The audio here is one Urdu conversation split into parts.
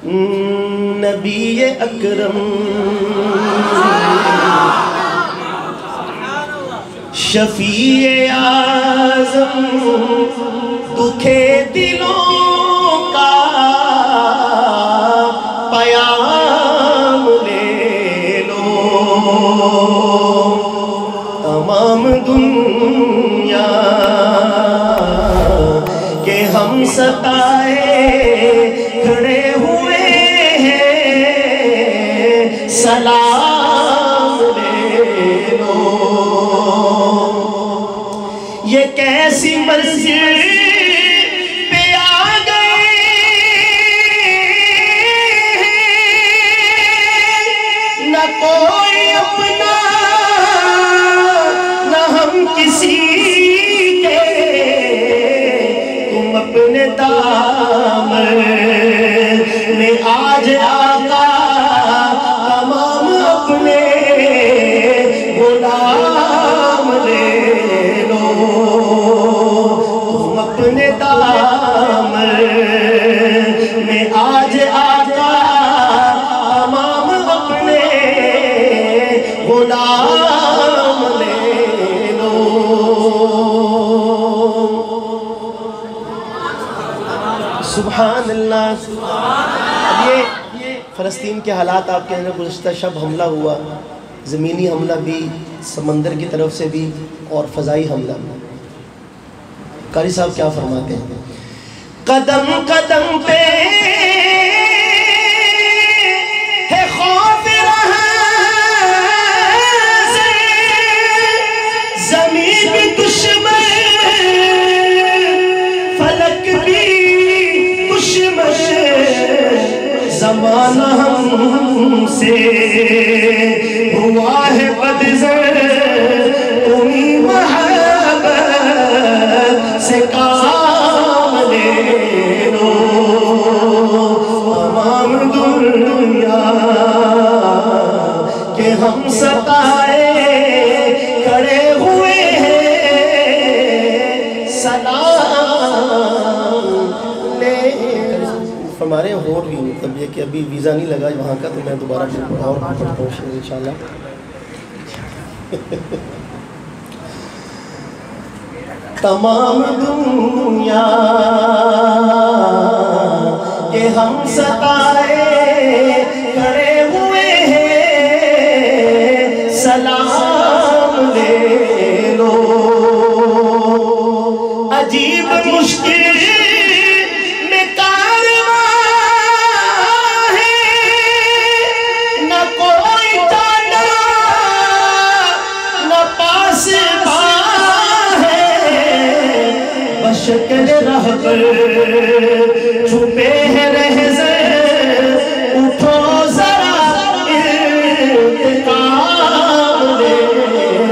نبی اکرم شفیع اعظم دکھے دلوں کا پیام لے لو تمام دنیا کہ ہم ستائے کھڑے ہوئے ہیں سلام لے لو یہ کیسی منزل پہ آ گئے نہ کوئی اپنا نہ ہم کسی کے تم اپنے دامن میں آج آقا تمام اپنے غلام لے لو تم اپنے دامن میں آج آقا تمام اپنے غلام لے لو سبحان اللہ۔ اب یہ فلسطین کے حالات آپ کے اندر گزشتہ شب حملہ ہوا، زمینی حملہ بھی، سمندر کی طرف سے بھی اور فضائی حملہ بھی۔ قاری صاحب کیا فرماتے ہیں؟ قدم قدم پہ ہے خوف رہا زمین بھی دشمن فلک بھی دشمن زمانہ ہم سے ہوا ہے بدزر تمہیں محبت سے کام لے لو تمام دنیا کہ ہم ستائے کھڑے ہوئے ہیں سلام لے ہمارے اور بھی مطلب یہ کہ ابھی ویزا نہیں لگا وہاں کا تو میں دوبارہ اور پڑھتا ہوں انشاءاللہ۔ تمام دنیا کہ ہم ستائے کھڑے ہوئے ہیں سلام لے لو عجیب مشکل شکل رہ پر چھپے ہیں رہزن اٹھو ذرا انتقام لے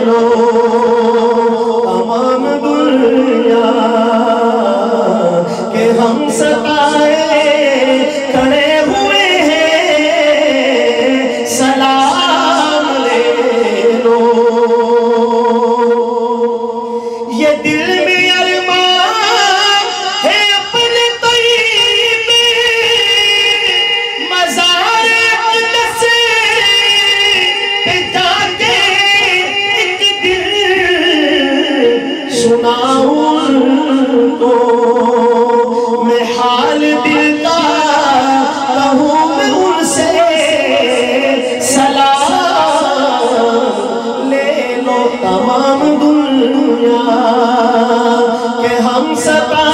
لو تمام دنیا کہ ہم ستائے کھڑے ہوئے ہیں سلام لے لو یہ دل میں میں حال دل کا کہوں میں ان سے سلام لے لو تمام دنیا کہ ہم ستا